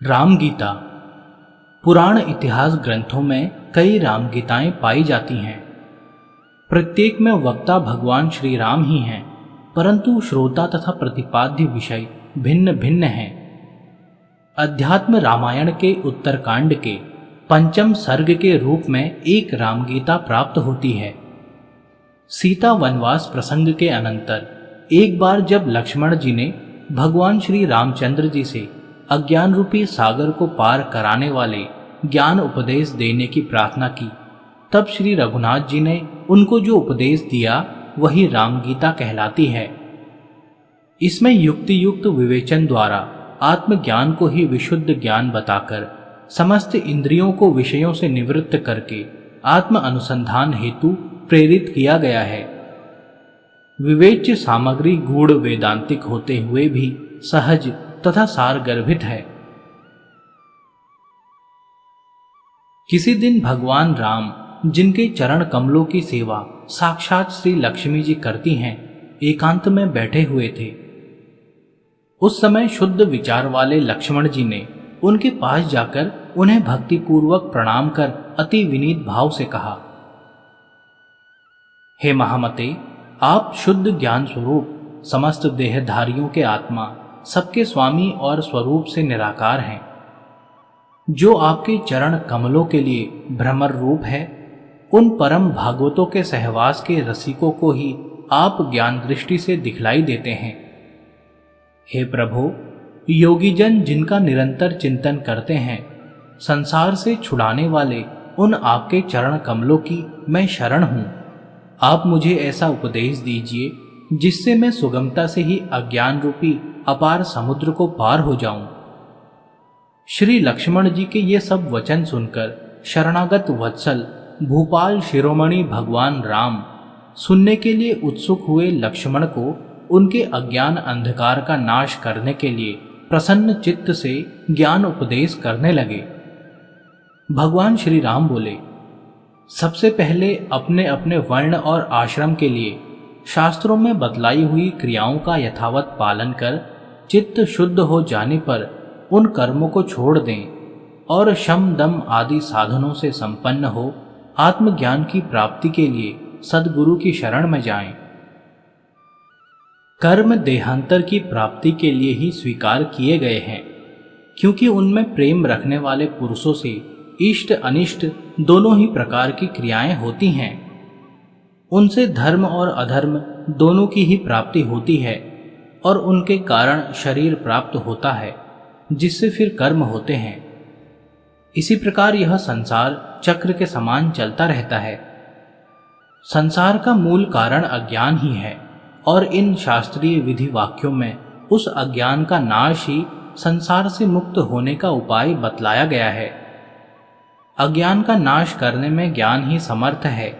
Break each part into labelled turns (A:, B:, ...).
A: राम गीता। पुराण इतिहास ग्रंथों में कई राम गीताएं पाई जाती हैं। प्रत्येक में वक्ता भगवान श्री राम ही हैं, परंतु श्रोता तथा प्रतिपाद्य विषय भिन्न भिन्न हैं। अध्यात्म रामायण के उत्तरकांड के पंचम सर्ग के रूप में एक राम गीता प्राप्त होती है। सीता वनवास प्रसंग के अनंतर एक बार जब लक्ष्मण जी ने भगवान श्री रामचंद्र जी से अज्ञान रूपी सागर को पार कराने वाले ज्ञान उपदेश देने की प्रार्थना की, तब श्री रघुनाथ जी ने उनको जो उपदेश दिया वही राम गीता कहलाती है। इसमें युक्ति युक्त विवेचन द्वारा आत्मज्ञान को ही विशुद्ध ज्ञान बताकर समस्त इंद्रियों को विषयों से निवृत्त करके आत्म अनुसंधान हेतु प्रेरित किया गया है। विवेच्य सामग्री गूढ़ वेदांतिक होते हुए भी सहज तथा सारगर्भित है। किसी दिन भगवान राम, जिनके चरण कमलों की सेवा साक्षात श्री लक्ष्मी जी करती हैं, एकांत में बैठे हुए थे। उस समय शुद्ध विचार वाले लक्ष्मण जी ने उनके पास जाकर उन्हें भक्तिपूर्वक प्रणाम कर अति विनीत भाव से कहा, हे महामते, आप शुद्ध ज्ञान स्वरूप समस्त देहधारियों के आत्मा, सबके स्वामी और स्वरूप से निराकार हैं। जो आपके चरण कमलों के लिए भ्रमर रूप है, उन परम भागवतों के सहवास के रसिकों को ही आप ज्ञान दृष्टि से दिखलाई देते हैं। हे प्रभु, योगीजन जिनका निरंतर चिंतन करते हैं, संसार से छुड़ाने वाले उन आपके चरण कमलों की मैं शरण हूं। आप मुझे ऐसा उपदेश दीजिए जिससे मैं सुगमता से ही अज्ञान रूपी अपार समुद्र को पार हो जाऊं। श्री लक्ष्मण जी के ये सब वचन सुनकर शरणागत वत्सल भूपाल शिरोमणि भगवान राम सुनने के लिए उत्सुक हुए लक्ष्मण को उनके अज्ञान अंधकार का नाश करने के लिए प्रसन्न चित्त से ज्ञान उपदेश करने लगे। भगवान श्री राम बोले, सबसे पहले अपने अपने वर्ण और आश्रम के लिए शास्त्रों में बतलाई हुई क्रियाओं का यथावत पालन कर चित्त शुद्ध हो जाने पर उन कर्मों को छोड़ दें और शम दम आदि साधनों से संपन्न हो आत्मज्ञान की प्राप्ति के लिए सद्गुरु की शरण में जाएं। कर्म देहांतर की प्राप्ति के लिए ही स्वीकार किए गए हैं, क्योंकि उनमें प्रेम रखने वाले पुरुषों से इष्ट अनिष्ट दोनों ही प्रकार की क्रियाएं होती हैं। उनसे धर्म और अधर्म दोनों की ही प्राप्ति होती है और उनके कारण शरीर प्राप्त होता है, जिससे फिर कर्म होते हैं। इसी प्रकार यह संसार चक्र के समान चलता रहता है। संसार का मूल कारण अज्ञान ही है और इन शास्त्रीय विधि वाक्यों में उस अज्ञान का नाश ही संसार से मुक्त होने का उपाय बतलाया गया है। अज्ञान का नाश करने में ज्ञान ही समर्थ है,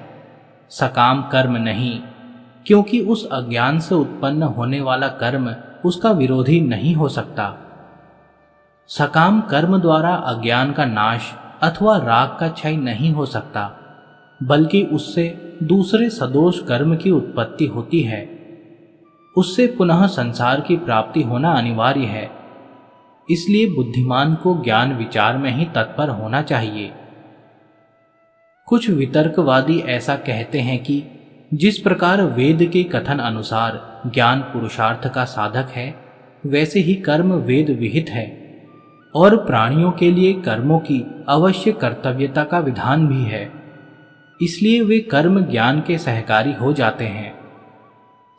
A: सकाम कर्म नहीं, क्योंकि उस अज्ञान से उत्पन्न होने वाला कर्म उसका विरोधी नहीं हो सकता। सकाम कर्म द्वारा अज्ञान का नाश अथवा राग का क्षय नहीं हो सकता, बल्कि उससे दूसरे सदोष कर्म की उत्पत्ति होती है। उससे पुनः संसार की प्राप्ति होना अनिवार्य है। इसलिए बुद्धिमान को ज्ञान विचार में ही तत्पर होना चाहिए। कुछ वितर्कवादी ऐसा कहते हैं कि जिस प्रकार वेद के कथन अनुसार ज्ञान पुरुषार्थ का साधक है, वैसे ही कर्म वेद विहित है और प्राणियों के लिए कर्मों की अवश्य कर्तव्यता का विधान भी है। इसलिए वे कर्म ज्ञान के सहकारी हो जाते हैं।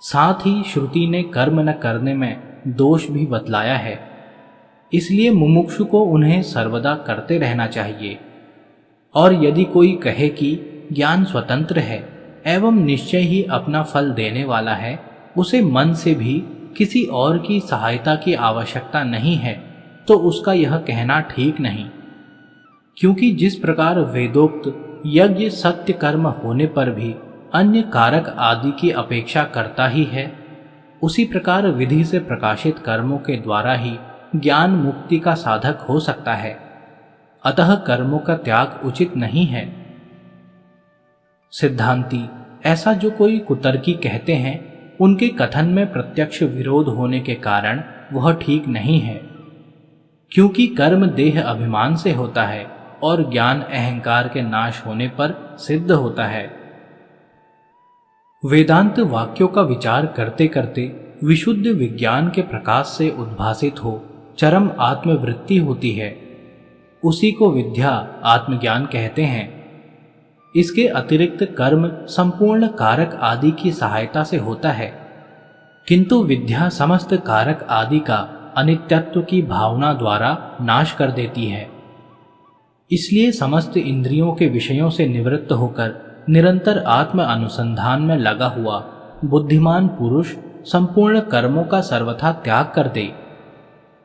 A: साथ ही श्रुति ने कर्म न करने में दोष भी बतलाया है। इसलिए मुमुक्षु को उन्हें सर्वदा करते रहना चाहिए। और यदि कोई कहे कि ज्ञान स्वतंत्र है एवं निश्चय ही अपना फल देने वाला है, उसे मन से भी किसी और की सहायता की आवश्यकता नहीं है, तो उसका यह कहना ठीक नहीं। क्योंकि जिस प्रकार वेदोक्त यज्ञ सत्य कर्म होने पर भी अन्य कारक आदि की अपेक्षा करता ही है, उसी प्रकार विधि से प्रकाशित कर्मों के द्वारा ही ज्ञान मुक्ति का साधक हो सकता है। अतः कर्मों का त्याग उचित नहीं है। सिद्धांती ऐसा जो कोई कुतर्की कहते हैं, उनके कथन में प्रत्यक्ष विरोध होने के कारण वह ठीक नहीं है। क्योंकि कर्म देह अभिमान से होता है और ज्ञान अहंकार के नाश होने पर सिद्ध होता है। वेदांत वाक्यों का विचार करते करते विशुद्ध विज्ञान के प्रकाश से उद्भासित हो चरम आत्मवृत्ति होती है। उसी को विद्या आत्मज्ञान कहते हैं। इसके अतिरिक्त कर्म संपूर्ण कारक आदि की सहायता से होता है, किंतु विद्या समस्त कारक आदि का अनित्यत्व की भावना द्वारा नाश कर देती है। इसलिए समस्त इंद्रियों के विषयों से निवृत्त होकर निरंतर आत्म अनुसंधान में लगा हुआ बुद्धिमान पुरुष संपूर्ण कर्मों का सर्वथा त्याग कर दे,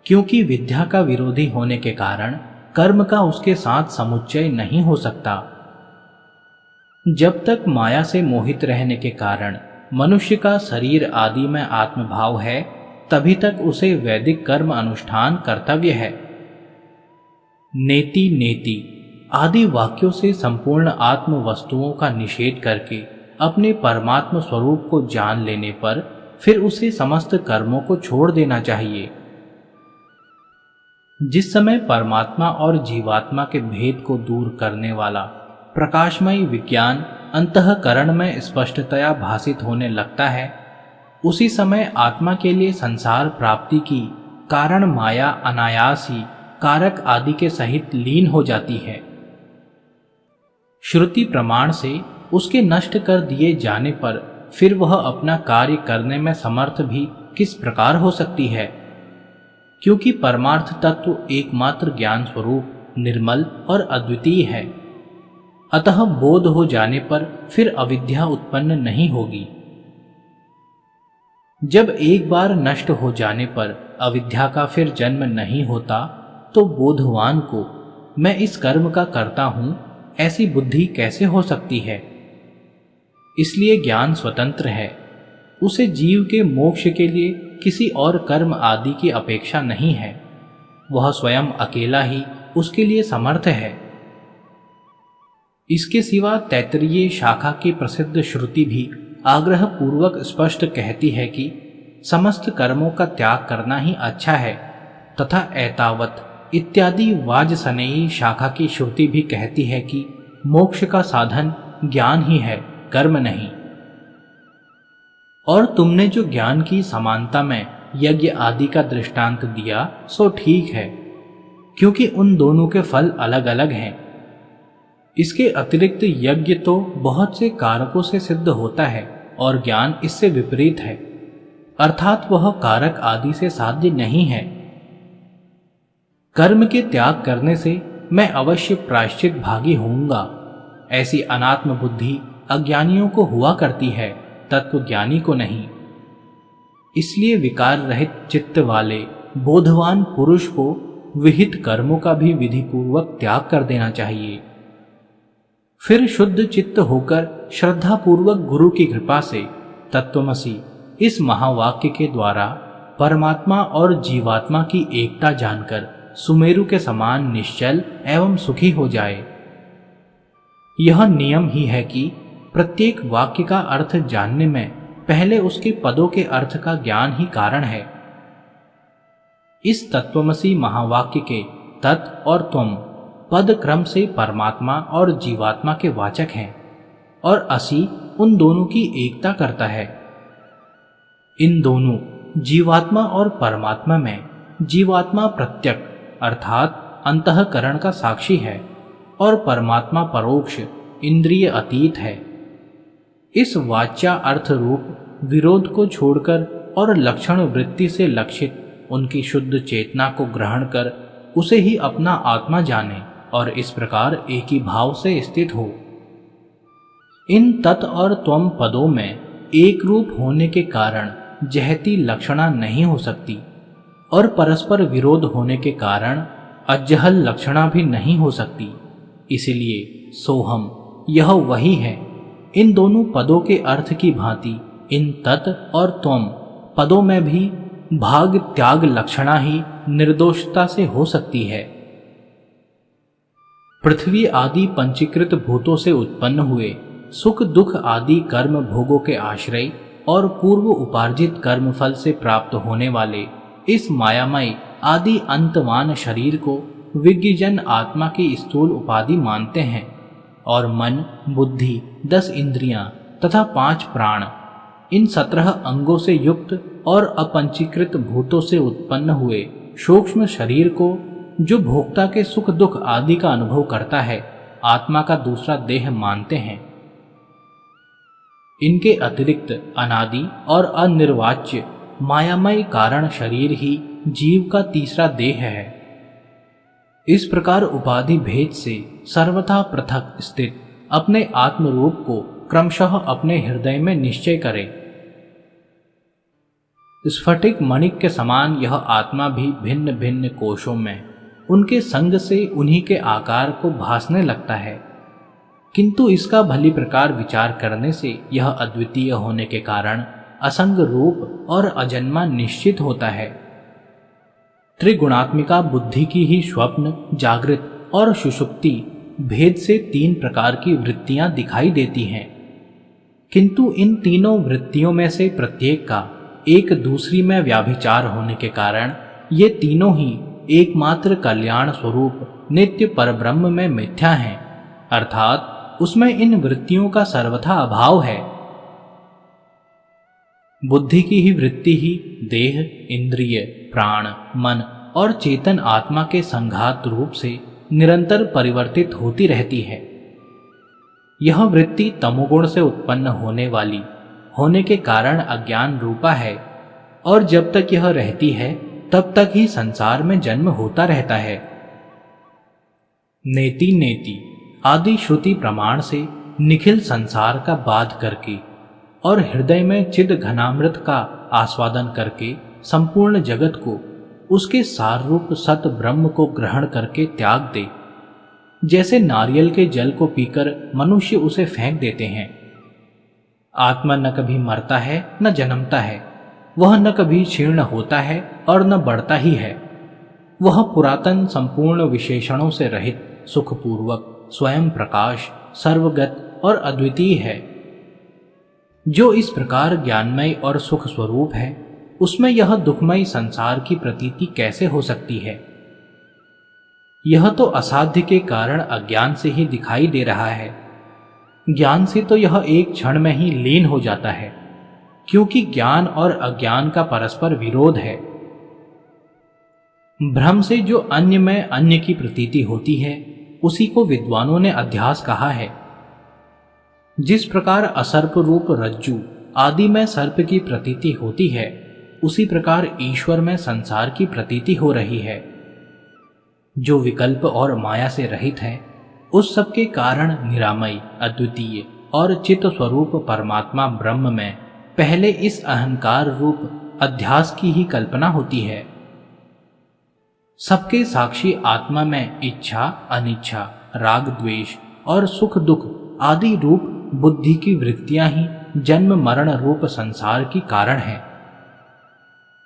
A: क्योंकि विद्या का विरोधी होने के कारण कर्म का उसके साथ समुच्चय नहीं हो सकता। जब तक माया से मोहित रहने के कारण मनुष्य का शरीर आदि में आत्मभाव है, तभी तक उसे वैदिक कर्म अनुष्ठान कर्तव्य है। नेति नेति आदि वाक्यों से संपूर्ण आत्म वस्तुओं का निषेध करके अपने परमात्म स्वरूप को जान लेने पर फिर उसे समस्त कर्मों को छोड़ देना चाहिए। जिस समय परमात्मा और जीवात्मा के भेद को दूर करने वाला प्रकाशमय विज्ञान अंतःकरण में स्पष्टतया भासित होने लगता है, उसी समय आत्मा के लिए संसार प्राप्ति की कारण माया अनायास ही कारक आदि के सहित लीन हो जाती है। श्रुति प्रमाण से उसके नष्ट कर दिए जाने पर फिर वह अपना कार्य करने में समर्थ भी किस प्रकार हो सकती है, क्योंकि परमार्थ तत्व एकमात्र ज्ञान स्वरूप निर्मल और अद्वितीय है। अतः बोध हो जाने पर फिर अविद्या उत्पन्न नहीं होगी। जब एक बार नष्ट हो जाने पर अविद्या का फिर जन्म नहीं होता, तो बोधवान को मैं इस कर्म का करता हूं ऐसी बुद्धि कैसे हो सकती है। इसलिए ज्ञान स्वतंत्र है, उसे जीव के मोक्ष के लिए किसी और कर्म आदि की अपेक्षा नहीं है। वह स्वयं अकेला ही उसके लिए समर्थ है। इसके सिवा तैत्तरीय शाखा की प्रसिद्ध श्रुति भी आग्रह पूर्वक स्पष्ट कहती है कि समस्त कर्मों का त्याग करना ही अच्छा है, तथा एतावत इत्यादि वाजसनेयी शाखा की श्रुति भी कहती है कि मोक्ष का साधन ज्ञान ही है, कर्म नहीं। और तुमने जो ज्ञान की समानता में यज्ञ आदि का दृष्टांत दिया सो ठीक है, क्योंकि उन दोनों के फल अलग अलग हैं। इसके अतिरिक्त यज्ञ तो बहुत से कारकों से सिद्ध होता है और ज्ञान इससे विपरीत है, अर्थात वह कारक आदि से साध्य नहीं है। कर्म के त्याग करने से मैं अवश्य प्रायश्चित भागी होऊंगा, ऐसी अनात्म बुद्धि अज्ञानियों को हुआ करती है, तत्वज्ञानी को नहीं। इसलिए विकार रहित चित्त वाले बोधवान पुरुष को विहित कर्मों का भी विधि पूर्वक त्याग कर देना चाहिए। फिर शुद्ध चित्त होकर श्रद्धा पूर्वक गुरु की कृपा से तत्वमसि इस महावाक्य के द्वारा परमात्मा और जीवात्मा की एकता जानकर सुमेरु के समान निश्चल एवं सुखी हो जाए। यह नियम ही है कि प्रत्येक वाक्य का अर्थ जानने में पहले उसके पदों के अर्थ का ज्ञान ही कारण है। इस तत्वमसि महावाक्य के तत् और त्वम पद क्रम से परमात्मा और जीवात्मा के वाचक हैं और असि उन दोनों की एकता करता है। इन दोनों जीवात्मा और परमात्मा में जीवात्मा प्रत्यक अर्थात अंतःकरण का साक्षी है और परमात्मा परोक्ष इंद्रिय अतीत है। इस वाच्या अर्थ रूप विरोध को छोड़कर और लक्षण वृत्ति से लक्षित उनकी शुद्ध चेतना को ग्रहण कर उसे ही अपना आत्मा जाने और इस प्रकार एक ही भाव से स्थित हो। इन तत् और त्वम पदों में एक रूप होने के कारण जहती लक्षणा नहीं हो सकती और परस्पर विरोध होने के कारण अजहल लक्षणा भी नहीं हो सकती। इसलिए सोहम यह वही है। इन दोनों पदों के अर्थ की भांति इन तत् और त्वम पदों में भी भाग त्याग लक्षणा ही निर्दोषता से हो सकती है। पृथ्वी आदि पंचीकृत भूतों से उत्पन्न हुए सुख दुख आदि कर्म भोगों के आश्रय और पूर्व उपार्जित कर्मफल से प्राप्त होने वाले इस मायामय आदि अंतवान शरीर को विज्ञजन आत्मा की स्थूल उपाधि मानते हैं और मन, बुद्धि, 10 इंद्रियां तथा 5 प्राण, इन 17 अंगों से युक्त और अपंचीकृत भूतों से उत्पन्न हुए सूक्ष्म शरीर को, जो भोक्ता के सुख दुख आदि का अनुभव करता है, आत्मा का दूसरा देह मानते हैं। इनके अतिरिक्त अनादि और अनिर्वाच्य मायामय कारण शरीर ही जीव का तीसरा देह है। इस प्रकार उपाधि भेद से सर्वथा पृथक स्थित अपने आत्म रूप को क्रमशः अपने हृदय में निश्चय करे। स्फटिक मणिक के समान यह आत्मा भी भिन्न भिन्न कोशों में उनके संग से उन्हीं के आकार को भासने लगता है, किंतु इसका भली प्रकार विचार करने से यह अद्वितीय होने के कारण असंग रूप और अजन्मा निश्चित होता है। त्रिगुणात्मिका बुद्धि की ही स्वप्न, जागृत और सुषुप्ति भेद से 3 प्रकार की वृत्तियां दिखाई देती हैं, किंतु इन तीनों वृत्तियों में से प्रत्येक का एक दूसरी में व्याभिचार होने के कारण ये तीनों ही एकमात्र कल्याण स्वरूप नित्य परब्रह्म में मिथ्या हैं, अर्थात उसमें इन वृत्तियों का सर्वथा अभाव है। बुद्धि की ही वृत्ति ही देह, इंद्रिय, प्राण, मन और चेतन आत्मा के संघात रूप से निरंतर परिवर्तित होती रहती है। यह वृत्ति तमोगुण से उत्पन्न होने वाली होने के कारण अज्ञान रूपा है, और जब तक यह रहती है तब तक ही संसार में जन्म होता रहता है। नेति नेति आदि श्रुति प्रमाण से निखिल संसार का बाध करके और हृदय में चिद घनामृत का आस्वादन करके संपूर्ण जगत को उसके सार रूप सत ब्रह्म को ग्रहण करके त्याग दे, जैसे नारियल के जल को पीकर मनुष्य उसे फेंक देते हैं। आत्मा न कभी मरता है न जन्मता है, वह न कभी क्षीर्ण होता है और न बढ़ता ही है। वह पुरातन संपूर्ण विशेषणों से रहित सुखपूर्वक स्वयं प्रकाश, सर्वगत और अद्वितीय है। जो इस प्रकार ज्ञानमय और सुख स्वरूप है, उसमें यह दुखमय संसार की प्रतीति कैसे हो सकती है? यह तो असाध्य के कारण अज्ञान से ही दिखाई दे रहा है। ज्ञान से तो यह एक क्षण में ही लीन हो जाता है, क्योंकि ज्ञान और अज्ञान का परस्पर विरोध है। भ्रम से जो अन्य में अन्य की प्रतीति होती है, उसी को विद्वानों ने अध्यास कहा है। जिस प्रकार असर्प रूप रज्जु आदि में सर्प की प्रतीति होती है, उसी प्रकार ईश्वर में संसार की प्रतीति हो रही है। जो विकल्प और माया से रहित है, उस सब के कारण निरामय, अद्वितीय और चित्त स्वरूप परमात्मा ब्रह्म में पहले इस अहंकार रूप अध्यास की ही कल्पना होती है। सबके साक्षी आत्मा में इच्छा, अनिच्छा, राग द्वेष और सुख दुख आदि रूप बुद्धि की वृत्तियां ही जन्म मरण रूप संसार की कारण है,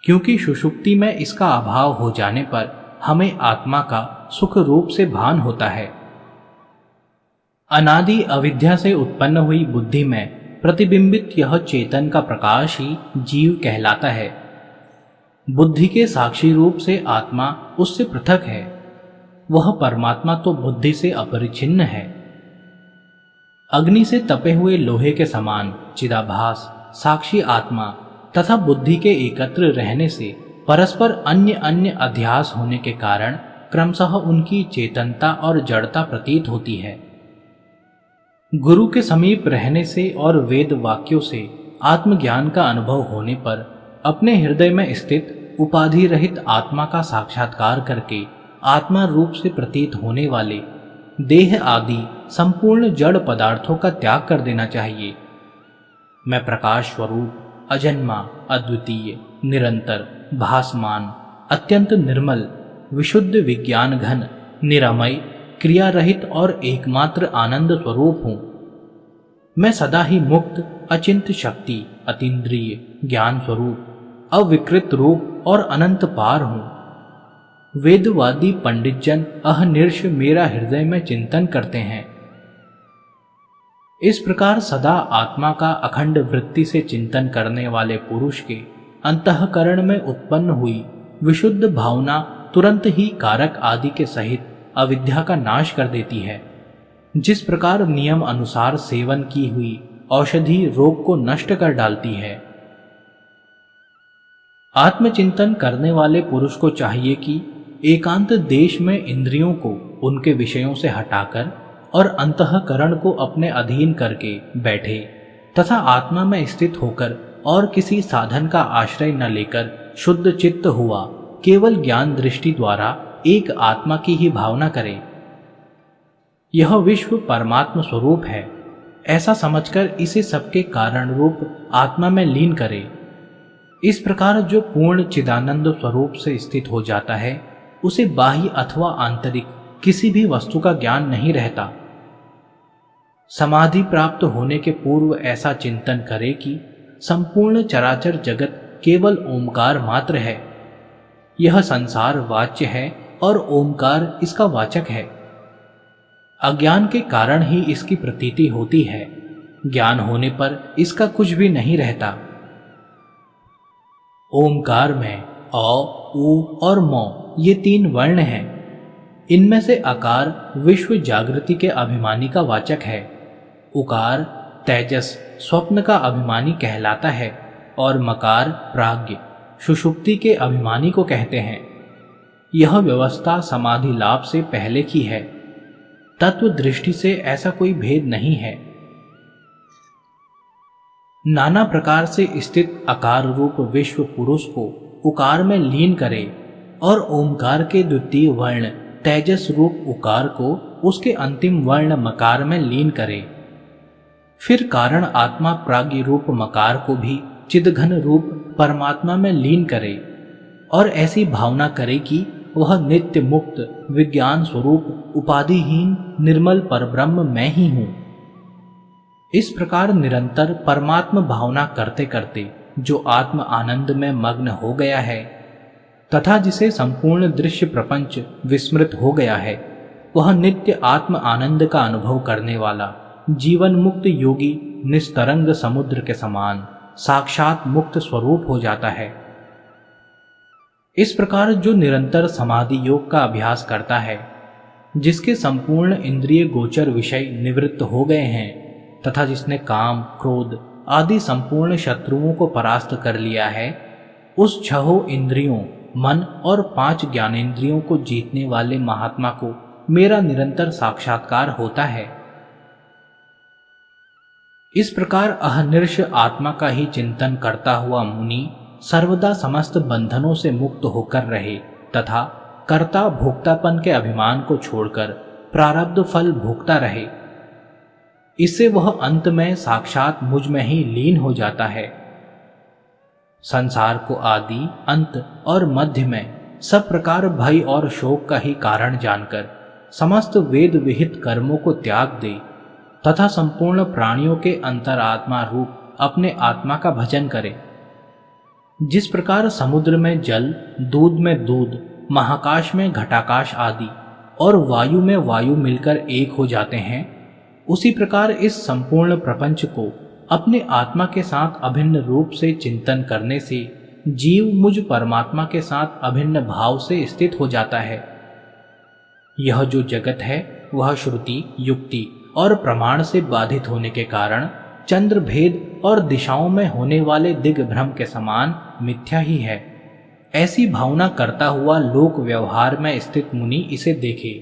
A: क्योंकि सुषुप्ति में इसका अभाव हो जाने पर हमें आत्मा का सुख रूप से भान होता है। अनादि अविद्या से उत्पन्न हुई बुद्धि में प्रतिबिंबित यह चेतन का प्रकाश ही जीव कहलाता है। बुद्धि के साक्षी रूप से आत्मा उससे पृथक है। वह परमात्मा तो बुद्धि से अपरिच्छिन्न है। अग्नि से तपे हुए लोहे के समान चिदाभास साक्षी आत्मा तथा बुद्धि के एकत्र रहने से परस्पर अन्य अन्य अध्यास होने के कारण क्रमशः उनकी चेतनता और जड़ता प्रतीत होती है। गुरु के समीप रहने से और वेद वाक्यों से आत्मज्ञान का अनुभव होने पर अपने हृदय में स्थित उपाधि रहित आत्मा का साक्षात्कार करके आत्मा रूप से प्रतीत होने वाले देह आदि संपूर्ण जड़ पदार्थों का त्याग कर देना चाहिए। मैं प्रकाश स्वरूप, अजन्मा, अद्वितीय, निरंतर, भासमान, अत्यंत निर्मल, विशुद्ध विज्ञान घन, निरामय, क्रिया रहित और एकमात्र आनंद स्वरूप हूँ। मैं सदा ही मुक्त, अचिंत शक्ति, अतीन्द्रिय, ज्ञान स्वरूप, अविकृत रूप और अनंत पार हूँ। वेदवादी पंडितजन अहनिर्ष मेरा हृदय में चिंतन करते हैं। इस प्रकार सदा आत्मा का अखंड वृत्ति से चिंतन करने वाले पुरुष के अंतःकरण में उत्पन्न हुई विशुद्ध भावना तुरंत ही कारक आदि के सहित अविद्या का नाश कर देती है। जिस प्रकार नियम अनुसार सेवन की हुई औषधि रोग को नष्ट कर डालती है। आत्मचिंतन करने वाले पुरुष को चाहिए कि एकांत देश में इंद्रियों को उनके विषयों से हटाकर और अंतःकरण को अपने अधीन करके बैठे तथा आत्मा में स्थित होकर और किसी साधन का आश्रय न लेकर शुद्ध चित्त हुआ केवल ज्ञान दृष्टि द्वारा एक आत्मा की ही भावना करे। यह विश्व परमात्म स्वरूप है ऐसा समझकर इसे सबके कारण रूप आत्मा में लीन करे। इस प्रकार जो पूर्ण चिदानंद स्वरूप से स्थित हो जाता है उसे बाह्य अथवा आंतरिक किसी भी वस्तु का ज्ञान नहीं रहता। समाधि प्राप्त होने के पूर्व ऐसा चिंतन करे कि संपूर्ण चराचर जगत केवल ओमकार मात्र है। यह संसार वाच्य है और ओमकार इसका वाचक है। अज्ञान के कारण ही इसकी प्रतीति होती है, ज्ञान होने पर इसका कुछ भी नहीं रहता। ओमकार में अ, उ और मौ ये 3 वर्ण हैं। इनमें से अकार विश्व जागृति के अभिमानी का वाचक है, उकार तेजस स्वप्न का अभिमानी कहलाता है और मकार प्राज्ञ सुषुप्ति के अभिमानी को कहते हैं। यह व्यवस्था समाधि लाभ से पहले की है। तत्व दृष्टि से ऐसा कोई भेद नहीं है। नाना प्रकार से स्थित आकार रूप विश्व पुरुष को उकार में लीन करे और ओमकार के द्वितीय वर्ण तेजस रूप उकार को उसके अंतिम वर्ण मकार में लीन करे। फिर कारण आत्मा प्राज्ञ रूप मकार को भी चिदघन रूप परमात्मा में लीन करे और ऐसी भावना करे कि वह नित्य मुक्त विज्ञान स्वरूप उपाधिहीन निर्मल परब्रह्म मैं ही हूं। इस प्रकार निरंतर परमात्म भावना करते करते जो आत्म आनंद में मग्न हो गया है तथा जिसे संपूर्ण दृश्य प्रपंच विस्मृत हो गया है, वह नित्य आत्म आनंद का अनुभव करने वाला जीवन मुक्त योगी निस्तरंग समुद्र के समान साक्षात मुक्त स्वरूप हो जाता है। इस प्रकार जो निरंतर समाधि योग का अभ्यास करता है, जिसके संपूर्ण इंद्रिय गोचर विषय निवृत्त हो गए हैं तथा जिसने काम क्रोध आदि संपूर्ण शत्रुओं को परास्त कर लिया है, उस 6 इंद्रियों मन और 5 ज्ञानेंद्रियों को जीतने वाले महात्मा को मेरा निरंतर साक्षात्कार होता है। इस प्रकार अहनिर्ष आत्मा का ही चिंतन करता हुआ मुनि सर्वदा समस्त बंधनों से मुक्त होकर रहे तथा कर्ता भोक्तापन के अभिमान को छोड़कर प्रारब्ध फल भोगता रहे। इससे वह अंत में साक्षात मुझ में ही लीन हो जाता है। संसार को आदि अंत और मध्य में सब प्रकार भय और शोक का ही कारण जानकर समस्त वेद विहित कर्मों को त्याग दे तथा संपूर्ण प्राणियों के अंतरात्मा रूप अपने आत्मा का भजन करे। जिस प्रकार समुद्र में जल, दूध में दूध, महाकाश में घटाकाश आदि और वायु में वायु मिलकर एक हो जाते हैं, उसी प्रकार इस संपूर्ण प्रपंच को अपने आत्मा के साथ अभिन्न रूप से चिंतन करने से जीव मुझ परमात्मा के साथ अभिन्न भाव से स्थित हो जाता है। यह जो जगत है वह श्रुति, युक्ति और प्रमाण से बाधित होने के कारण चंद्र भेद और दिशाओं में होने वाले दिग्भ्रम के समान मिथ्या ही है। ऐसी भावना करता हुआ लोक व्यवहार में स्थित मुनि इसे देखे।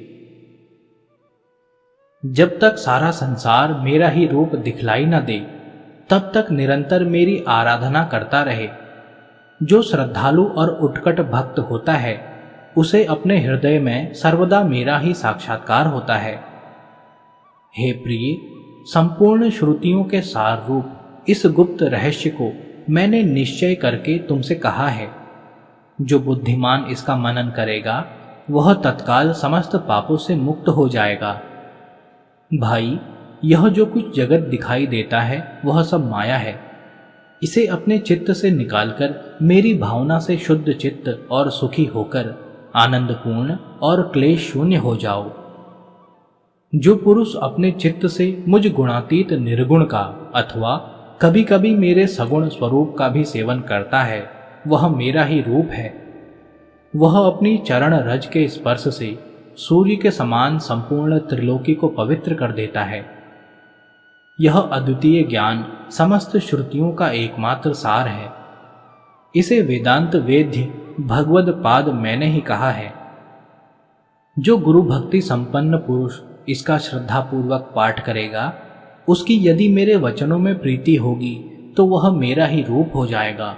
A: जब तक सारा संसार मेरा ही रूप दिखलाई न दे, तब तक निरंतर मेरी आराधना करता रहे। जो श्रद्धालु और उत्कट भक्त होता है, उसे अपने हृदय में सर्वदा मेरा ही साक्षात्कार होता है। हे प्रिय, संपूर्ण श्रुतियों के सार रूप इस गुप्त रहस्य को मैंने निश्चय करके तुमसे कहा है। जो बुद्धिमान इसका मनन करेगा वह तत्काल समस्त पापों से मुक्त हो जाएगा। भाई, यह जो कुछ जगत दिखाई देता है वह सब माया है। इसे अपने चित्त से निकालकर मेरी भावना से शुद्ध चित्त और सुखी होकर आनंदपूर्ण और क्लेश शून्य हो जाओ। जो पुरुष अपने चित्त से मुझ गुणातीत निर्गुण का अथवा कभी कभी मेरे सगुण स्वरूप का भी सेवन करता है, वह मेरा ही रूप है। वह अपनी चरण रज के स्पर्श से सूर्य के समान संपूर्ण त्रिलोकी को पवित्र कर देता है। यह अद्वितीय ज्ञान समस्त श्रुतियों का एकमात्र सार है। इसे वेदांत वेद्य भगवद पाद मैंने ही कहा है। जो गुरु भक्ति संपन्न पुरुष इसका श्रद्धापूर्वक पाठ करेगा, उसकी यदि मेरे वचनों में प्रीति होगी तो वह मेरा ही रूप हो जाएगा